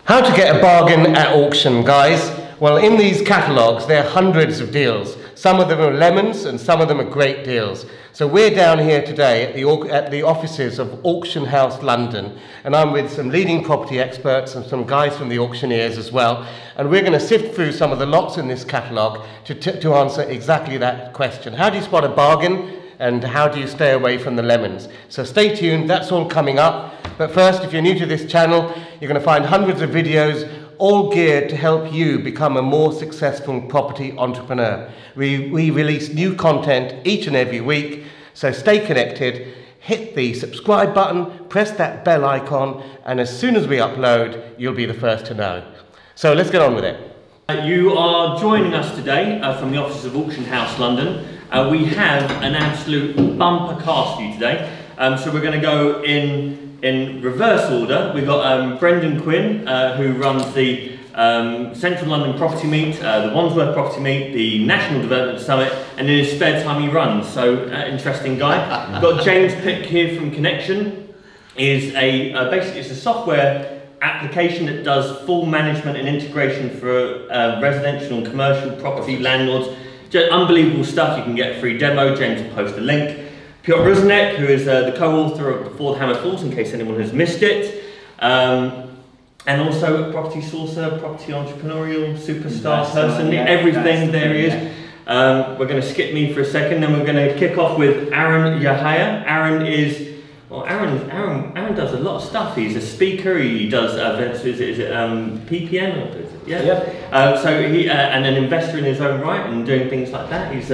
How to get a bargain at auction, guys? Well, in these catalogues, there are hundreds of deals. Some of them are lemons and some of them are great deals. So we're down here today at the offices of Auction House London, and I'm with some leading property experts and some guys from the auctioneers as well, and we're going to sift through some of the lots in this catalogue to answer exactly that question. How do you spot a bargain? And how do you stay away from the lemons? So stay tuned, that's all coming up. But first, if you're new to this channel, you're going to find hundreds of videos all geared to help you become a more successful property entrepreneur. We release new content each and every week, so stay connected, hit the subscribe button, press that bell icon, and as soon as we upload, you'll be the first to know. So let's get on with it. You are joining us today from the offices of Auction House London. We have an absolute bumper cast for you today. So we're going to go in reverse order. We've got Brendan Quinn, who runs the Central London Property Meet, the Wandsworth Property Meet, the National Development Summit, and in his spare time he runs. So interesting guy. We've got James Pick here from Connection. Basically it's a software application that does full management and integration for residential and commercial property landlords. Just unbelievable stuff. You can get a free demo. James will post a link. Piotr Rusinek, who is the co-author of Before the Hammer Falls, in case anyone has missed it, and also a property sourcer, property entrepreneurial superstar person, everything there he is. We're going to skip me for a second, then we're going to kick off with Aaron Yahaya. Aaron does a lot of stuff. He's a speaker. He does events. Is it PPN or is it? Yeah. So he and an investor in his own right and doing things like that. He's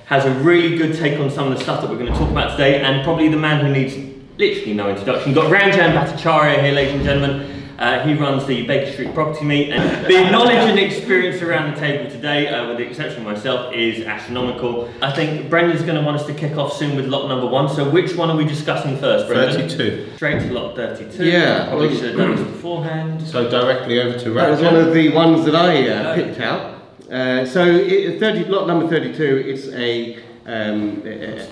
has a really good take on some of the stuff that we're going to talk about today, and probably the man who needs literally no introduction. You've got Ranjan Bhattacharya here, ladies and gentlemen. He runs the Baker Street Property Meet, and the knowledge and experience around the table today, with the exception of myself, is astronomical. I think Brendan's going to want us to kick off soon with lot number 1. So which one are we discussing first, Brendan? 32. Straight to lot 32. Yeah. Probably should have done this beforehand. So directly over to Ranjan. That was one of the ones that I picked out. Lot number 32, it's a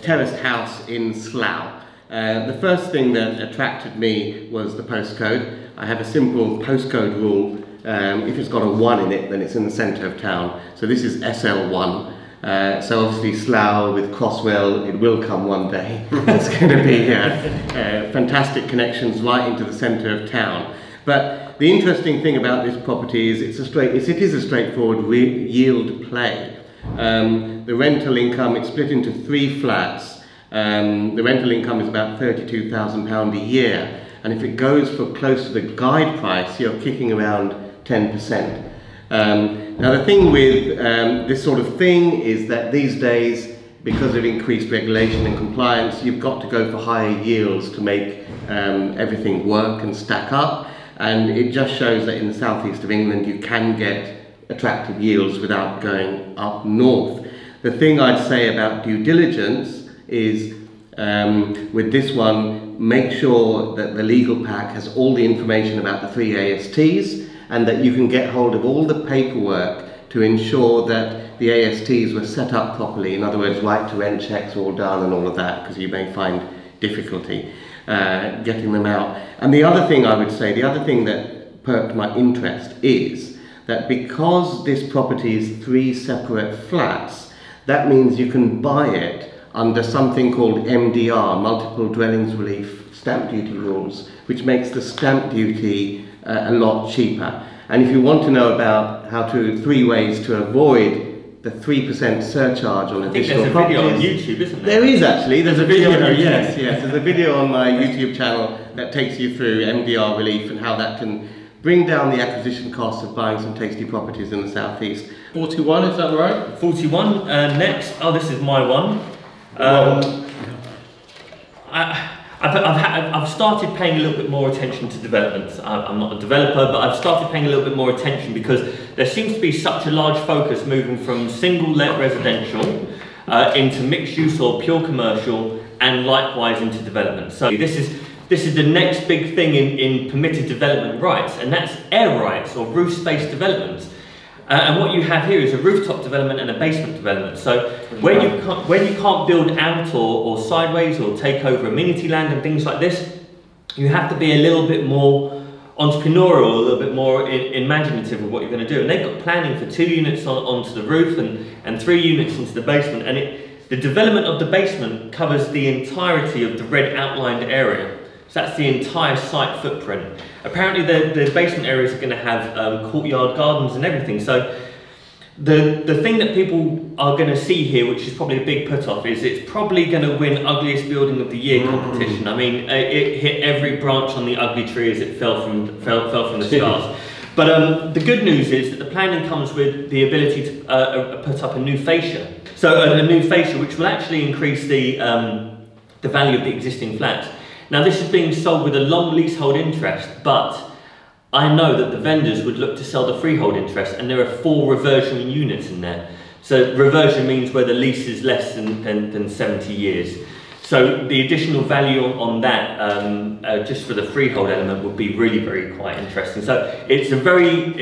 terraced house in Slough. The first thing that attracted me was the postcode. I have a simple postcode rule. If it's got a 1 in it, then it's in the centre of town. So this is SL1. So obviously Slough with Crosswell, it will come one day. It's going to be fantastic connections right into the centre of town. But the interesting thing about this property is it is a straightforward yield play. The rental income, it's split into 3 flats. The rental income is about £32,000 a year, and if it goes for close to the guide price, you're kicking around 10%. Now the thing with this sort of thing is that these days, because of increased regulation and compliance, you've got to go for higher yields to make everything work and stack up, and it just shows that in the southeast of England you can get attractive yields without going up north. The thing I'd say about due diligence is with this one, make sure that the legal pack has all the information about the 3 ASTs and that you can get hold of all the paperwork to ensure that the ASTs were set up properly. In other words, right to rent checks are all done and all of that, because you may find difficulty getting them out. And the other thing I would say, the other thing that perked my interest is that because this property is 3 separate flats, that means you can buy it under something called MDR, Multiple Dwellings Relief Stamp Duty rules, which makes the stamp duty a lot cheaper. And if you want to know about 3 ways to avoid the 3% surcharge on additional properties... I think there's a video on YouTube, isn't there? There is actually, there's a video, yes, there's a video on my YouTube channel that takes you through MDR relief and how that can bring down the acquisition costs of buying some tasty properties in the southeast. 41, is that right? 41, next. Oh, this is my one. I've started paying a little bit more attention to developments. I'm not a developer, but I've started paying a little bit more attention because there seems to be such a large focus moving from single-let residential into mixed use or pure commercial, and likewise into development. So this is the next big thing in permitted development rights, and that's air rights or roof space development. And what you have here is a rooftop development and a basement development. So where you can't build out or sideways or take over amenity land and things like this, you have to be a little bit more entrepreneurial, a little bit more imaginative of what you're going to do. And they've got planning for 2 units onto the roof and 3 units into the basement. And the development of the basement covers the entirety of the red outlined area. So that's the entire site footprint. Apparently the basement areas are going to have courtyard gardens and everything. So the thing that people are going to see here, which is probably a big put-off, is it's probably going to win Ugliest Building of the Year competition. I mean, it hit every branch on the ugly tree as it fell from the stars. But the good news is that the planning comes with the ability to put up a new fascia. So a new fascia which will actually increase the value of the existing flat. Now this is being sold with a long leasehold interest, but I know that the vendors would look to sell the freehold interest, and there are 4 reversion units in there. So reversion means where the lease is less than 70 years. So the additional value on that, just for the freehold element, would be really very quite interesting. So it's a very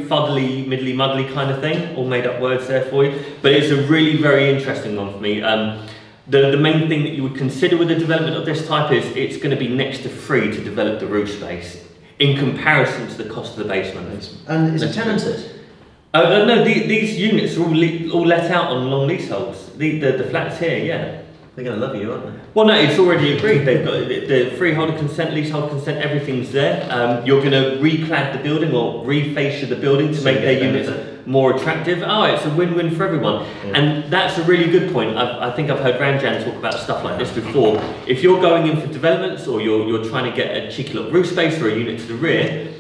fuddly, middly, muddly kind of thing. All made up words there for you, but it's a really very interesting one for me. The main thing that you would consider with a development of this type is it's going to be next to free to develop the roof space in comparison to the cost of the basement. And is it tenanted? No, these units are all let out on long leaseholds. The flats here, yeah. They're going to love you, aren't they? Well, no, it's already agreed. They've got the freeholder consent, leasehold consent, everything's there. You're going to reclad the building or refascia the building to make their units more attractive. Oh, it's a win-win for everyone. Yeah. And that's a really good point. I think I've heard Ranjan talk about stuff like this before. If you're going in for developments or you're trying to get a cheeky little roof space or a unit to the rear,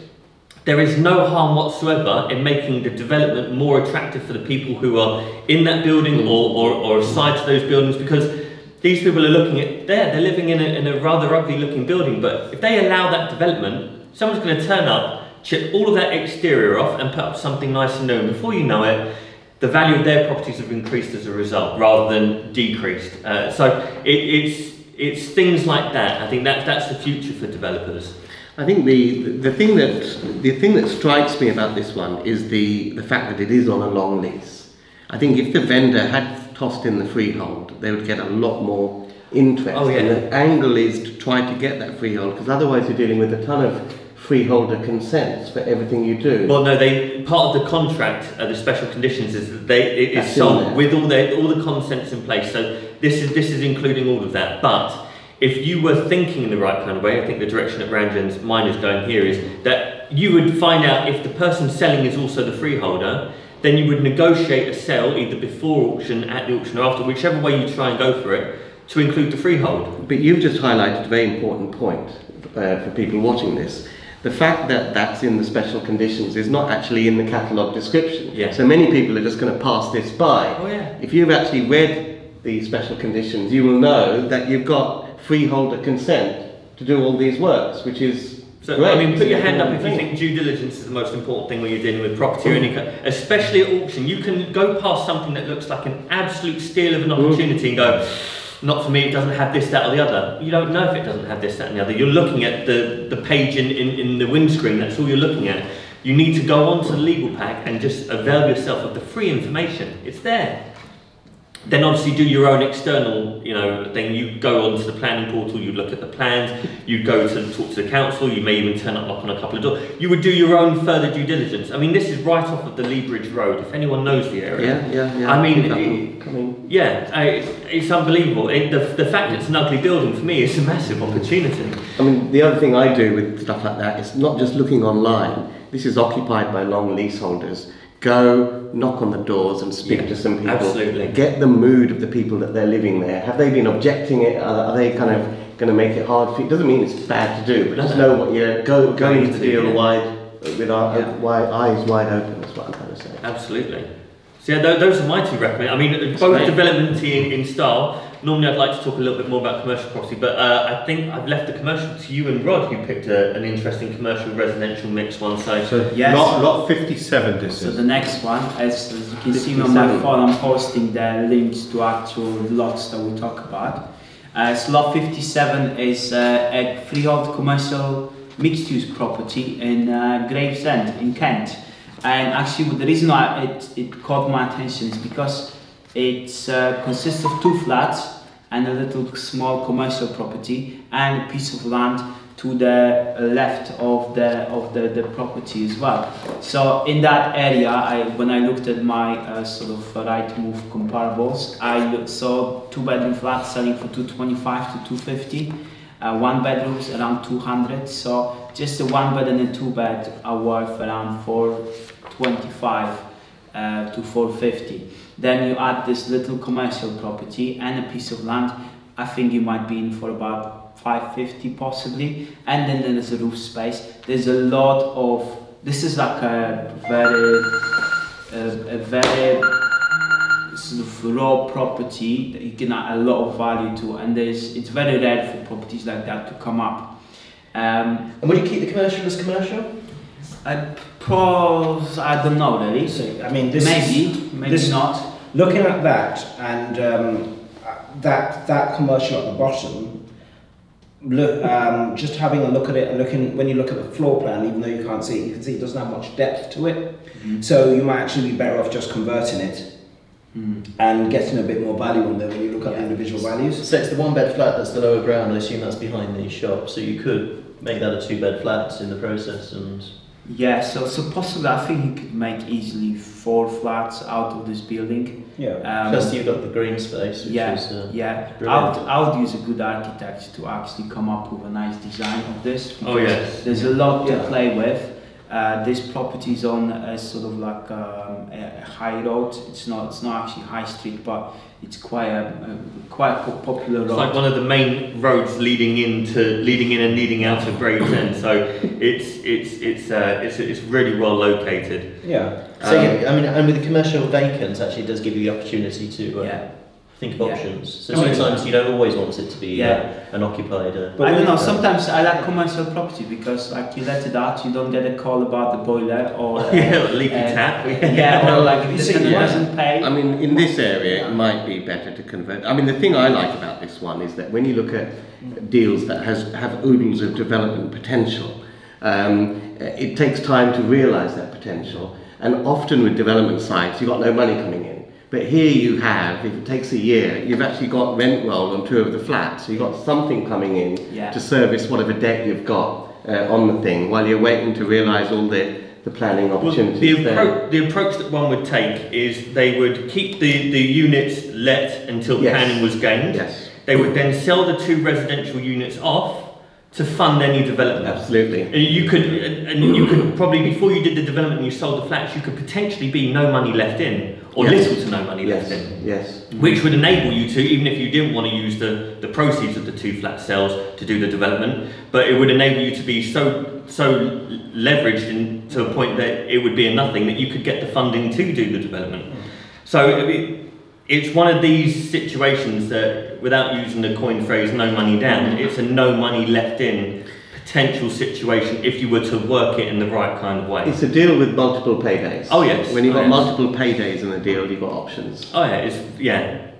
there is no harm whatsoever in making the development more attractive for the people who are in that building or aside to those buildings, because these people are looking at they're living in a rather ugly looking building, but if they allow that development, someone's going to turn up, chip all of that exterior off and put up something nice and new, and before you know it, the value of their properties have increased as a result rather than decreased. So it's things like that. I think that's the future for developers. I think the thing that strikes me about this one is the fact that it is on a long lease. I think if the vendor had tossed in the freehold, they would get a lot more interest. Oh, yeah. And the angle is to try to get that freehold, because otherwise you're dealing with a ton of freeholder consents for everything you do. Well, no, part of the contract, the special conditions, is that it is sold with all the consents in place. So this is including all of that. But if you were thinking in the right kind of way, I think the direction that Ranjan's mind is going here is that you would find out if the person selling is also the freeholder. Then you would negotiate a sale either before auction, at the auction, or after, whichever way you try and go for it, to include the freehold. But you've just highlighted a very important point for people watching this. The fact that that's in the special conditions is not actually in the catalogue description. Yeah. So many people are just going to pass this by. Oh, yeah. If you've actually read the special conditions, you will know that you've got freeholder consent to do all these works, which is so, great. I mean, put your hand up if you think due diligence is the most important thing when you're dealing with property or any kind, especially at auction. You can go past something that looks like an absolute steal of an opportunity and go, not for me, it doesn't have this, that or the other. You don't know if it doesn't have this, that and the other. You're looking at the page in the windscreen, that's all you're looking at. You need to go onto the legal pack and just avail yourself of the free information. It's there. Then obviously do your own external, thing. You go onto the planning portal, you look at the plans, you go to talk to the council, you may even turn up knock on a couple of doors. You would do your own further due diligence. I mean, this is right off of the Lee Bridge Road, if anyone knows the area. Yeah. I mean, it's unbelievable. The fact it's an ugly building for me is a massive opportunity. I mean, the other thing I do with stuff like that is not just looking online. This is occupied by long leaseholders. Go knock on the doors and speak to some people. Absolutely. Get the mood of the people that they're living there. Have they been objecting it? Are they kind of going to make it hard for you? It doesn't mean it's bad to do, but just know what you're going into the deal with eyes wide open. That's what I'm trying to say. Absolutely. So yeah, those are my two recommendations. I mean, both development in style. Normally I'd like to talk a little bit more about commercial property, but I think I've left the commercial to you and Rod, who picked an interesting commercial residential mixed one. So yes. lot 57 this is. So the next one, as you can see on my phone, I'm posting the links to actual lots that we talk about. So lot 57 is a freehold commercial mixed-use property in Gravesend in Kent. And actually the reason why it caught my attention is because it consists of 2 flats and a little small commercial property and a piece of land to the left of the property as well. So in that area, when I looked at my sort of right move comparables, I saw 2-bedroom flats selling for 225 to 250, 1 bedrooms around 200. So just a 1 bed and a 2 bed are worth around 425 to 450. Then you add this little commercial property and a piece of land. I think you might be in for about 550 possibly, and then there's a roof space. There's a lot of, this is like a very sort of raw property that you can add a lot of value to, and it's very rare for properties like that to come up. And would you keep the commercial as commercial? Pros, I don't know really. So, I mean, this maybe this, not. Looking at that and that commercial at the bottom, look, just having a look at it and when you look at the floor plan, even though you can't see it, you can see it doesn't have much depth to it. So you might actually be better off just converting it and getting a bit more value on there when you look at the individual values. So it's the 1-bed flat that's the lower ground. I assume that's behind the shop. So you could make that a 2-bed flat in the process and. Yeah, so possibly I think you could make easily 4 flats out of this building. Yeah. Plus you've got the green space, which is yeah. brilliant. I would use a good architect to actually come up with a nice design of this. Oh yes. There's a lot to play with. This property is on a sort of like a high road. It's not actually high street, but it's quite a popular road. It's like one of the main roads leading in and leading out of Gravesend. So it's really well located. Yeah. So I mean, and with the commercial vacant, actually it does give you the opportunity to think of options. So sometimes you don't always want it to be an occupied. I don't know. Sometimes I like commercial property because, like, you let it out, you don't get a call about the boiler or leaky tap. Or like if the tenant doesn't pay. I mean, in this area, it might be better to convert. I mean, the thing I like about this one is that when you look at deals that have oodles of development potential, it takes time to realise that potential. And often with development sites, you've got no money coming in. But here you have, if it takes a year, you've actually got rent roll on 2 of the flats. So you've got something coming in to service whatever debt you've got on the thing while you're waiting to realise all the planning opportunities. The approach that one would take is they would keep the units let until planning was gained. Yes. They would then sell the 2 residential units off to fund any development. Absolutely. And you could probably, before you did the development and you sold the flats, you could potentially be no money left in, or little to no money left in. Yes. Which would enable you to, even if you didn't want to use the proceeds of the 2 flat sales to do the development, but it would enable you to be so leveraged to a point that it would be a nothing that you could get the funding to do the development. So it's one of these situations that, without using the coined phrase "no money down," it's a no money left in potential situation if you were to work it in the right kind of way. It's a deal with multiple paydays. Oh yes. When you've got multiple paydays in a deal, you've got options. Oh yeah,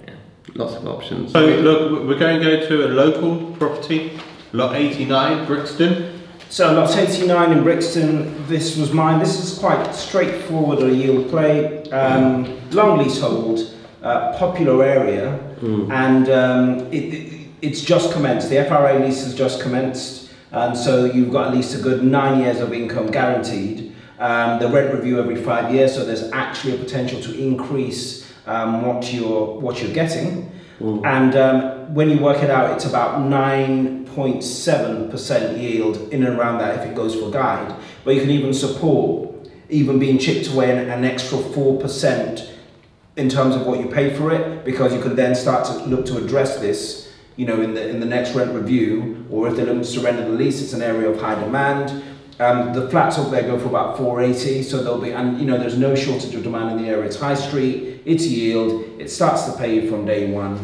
Lots of options. So look, we're going to go to a local property, lot 89, Brixton. So lot 89 in Brixton, this was mine. This is quite straightforward a yield play. Long leasehold, popular area, and it's just commenced. The FRA lease has just commenced, and so you've got at least a good 9 years of income guaranteed. The rent review every 5 years, so there's actually a potential to increase what you're getting. And when you work it out, it's about 9.7% yield in and around that if it goes for guide. But you can even support even being chipped away an extra 4% in terms of what you pay for it, because you can then start to look to address this, in the next rent review, or if they look to surrender the lease, it's an area of high demand. The flats up there go for about 480, so there'll be, there's no shortage of demand in the area. It's high street, it's yield, it starts to pay you from day one.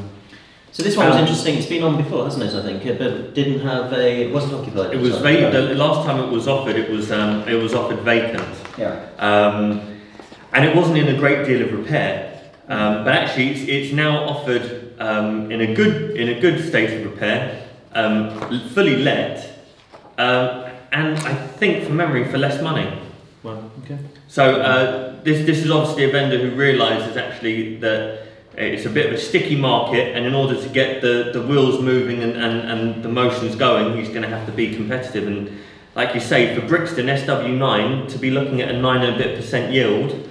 So this one was interesting. It's been on before, hasn't it? I think, but it wasn't occupied. It was vacant. The last time it was offered, it was offered vacant. Yeah. And it wasn't in a great deal of repair. But actually, it's now offered in a good state of repair, fully let, and I think from memory for less money. Well, okay. So this is obviously a vendor who realises actually that it's a bit of a sticky market, and in order to get the wheels moving and the motions going, he's going to have to be competitive. And like you say, for Brixton SW9 to be looking at a 9% and a bit yield,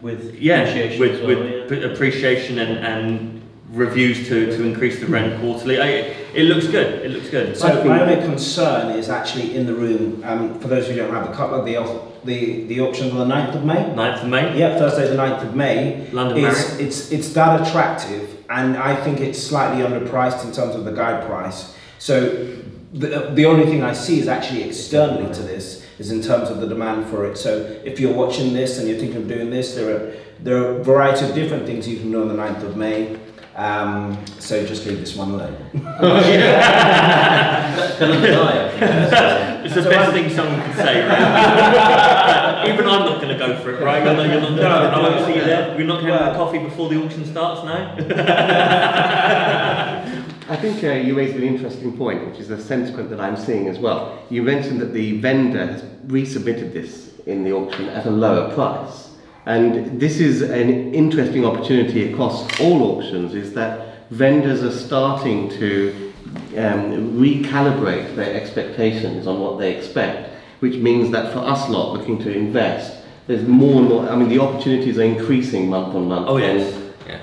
with appreciation and reviews to increase the rent quarterly, it looks good. It looks good. So my only concern is actually in the room. For those who don't have the catalogue, the auction on the 9th of May. 9th of May. Yeah, Thursday the 9th of May. London Marriott. It's that attractive, and I think it's slightly underpriced in terms of the guide price. So the only thing I see is actually externally to this is in terms of the demand for it. So if you're watching this and you're thinking of doing this, there are a variety of different things you can do on the 9th of May. So just leave this one alone. It's the best thing someone could say, right? Even I'm not going to go for it, right? You're not I won't see you there. We're not having a coffee before the auction starts now. I think you raised an interesting point, which is a sentiment that I'm seeing as well. You mentioned that the vendor has resubmitted this in the auction at a lower price. And this is an interesting opportunity across all auctions, is that vendors are starting to recalibrate their expectations on what they expect, which means that for us lot looking to invest, there's more and more, I mean, the opportunities are increasing month on month. Oh yes.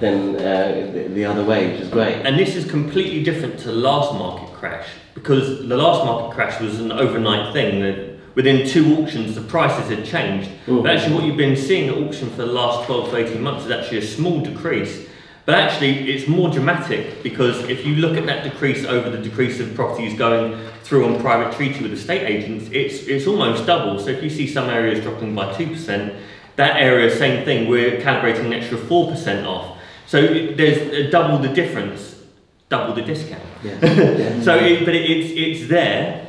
Than the other way, which is great. And this is completely different to the last market crash, because the last market crash was an overnight thing. Within 2 auctions, the prices had changed. Ooh. But actually what you've been seeing at auction for the last 12 to 18 months is actually a small decrease. But actually it's more dramatic, because if you look at that decrease over the decrease of properties going through on private treaty with estate agents, it's almost double. So if you see some areas dropping by 2%, that area, same thing, we're calibrating an extra 4% off. So there's double the difference, double the discount. Yeah. But it's there.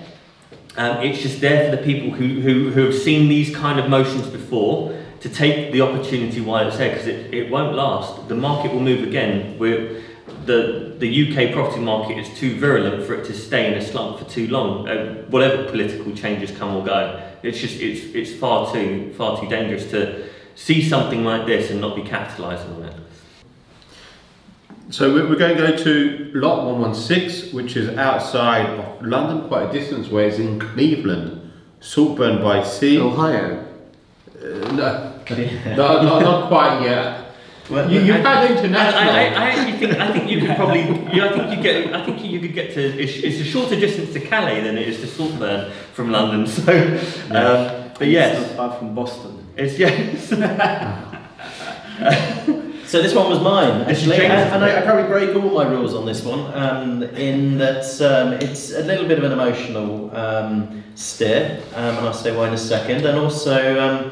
It's just there for the people who have seen these kind of motions before to take the opportunity while it's there, because it won't last. The market will move again. The UK property market is too virulent for it to stay in a slump for too long. Whatever political changes come or go, it's far too dangerous to see something like this and not be capitalising on it. So we're going to go to lot 116, which is outside of London, quite a distance away. It's in Cleveland, Saltburn by Sea. Ohio. No, not quite yet. Well, you've had international. I actually think you could probably. I think you could get to. It's a shorter distance to Calais than it is to Saltburn from London. So, but yes, it's not far from Boston. It's yes. So this one was mine, actually, and I probably break all my rules on this one, in that it's a little bit of an emotional steer, and I'll say why in a second, and also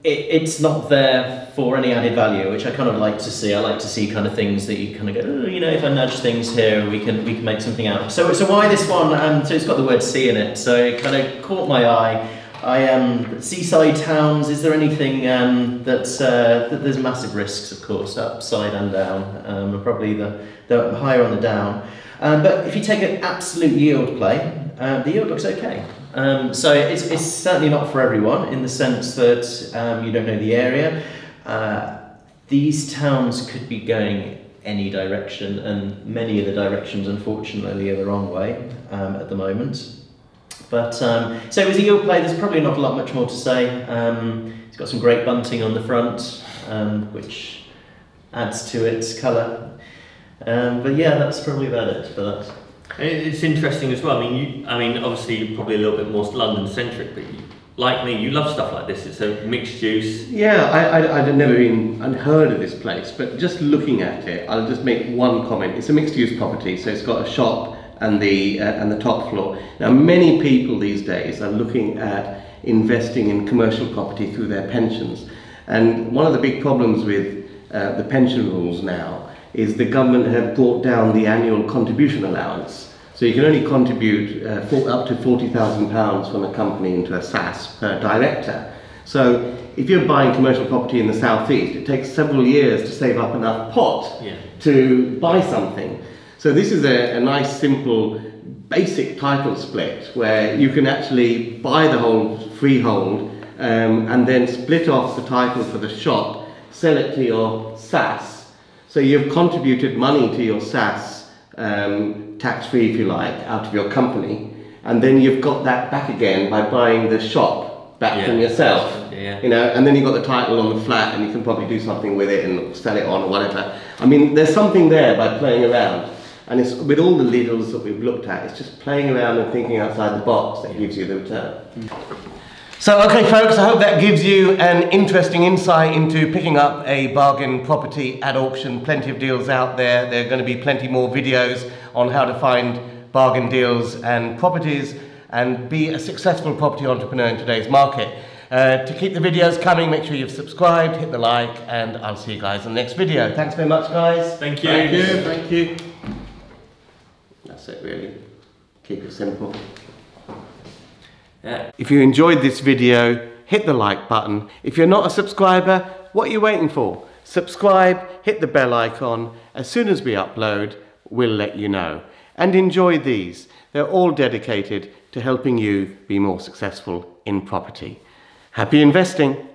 it's not there for any added value, which I kind of like to see. I like to see kind of things that you kind of go, oh, you know, if I nudge things here, we can make something out. So why this one? So it's got the word sea in it, so it kind of caught my eye. Seaside towns, is there anything that there's massive risks, of course, upside and down, probably the higher on the down. But if you take an absolute yield play, the yield looks okay. So it's certainly not for everyone, in the sense that you don't know the area. These towns could be going any direction, and many of the directions, unfortunately, are the wrong way at the moment. But so it was a yield play. There's probably not much more to say. It's got some great bunting on the front, which adds to its colour. But yeah, that's probably about it for that. It's interesting as well. I mean, obviously you're probably a little bit more London-centric, but like me, you love stuff like this. It's a mixed use. Yeah, I'd never even heard of this place, but just looking at it, I'll just make one comment. It's a mixed-use property, so it's got a shop and the top floor. Now, many people these days are looking at investing in commercial property through their pensions, and one of the big problems with the pension rules now is the government have brought down the annual contribution allowance. So you can only contribute up to £40,000 from a company into a SAS per director. So if you're buying commercial property in the southeast, it takes several years to save up enough pot to buy something. So this is a nice, simple, basic title split where you can actually buy the whole freehold and then split off the title for the shop, sell it to your SAS. So you've contributed money to your SAS, tax-free if you like, out of your company, and then you've got that back again by buying the shop back from yourself. You know, and then you've got the title on the flat, and you can probably do something with it and sell it on or whatever. I mean, there's something there by playing around. And it's with all the legals that we've looked at, it's just playing around and thinking outside the box that gives you the return. So, okay folks, I hope that gives you an interesting insight into picking up a bargain property at auction. Plenty of deals out there. There are going to be plenty more videos on how to find bargain deals and properties and be a successful property entrepreneur in today's market. To keep the videos coming, make sure you've subscribed, hit the like, and I'll see you guys in the next video. Thanks very much, guys. Thank you. Thank you. Thank you. That's it really. Keep it simple. If you enjoyed this video, hit the like button. If you're not a subscriber, what are you waiting for? Subscribe, hit the bell icon. As soon as we upload, we'll let you know. And enjoy these. They're all dedicated to helping you be more successful in property. Happy investing!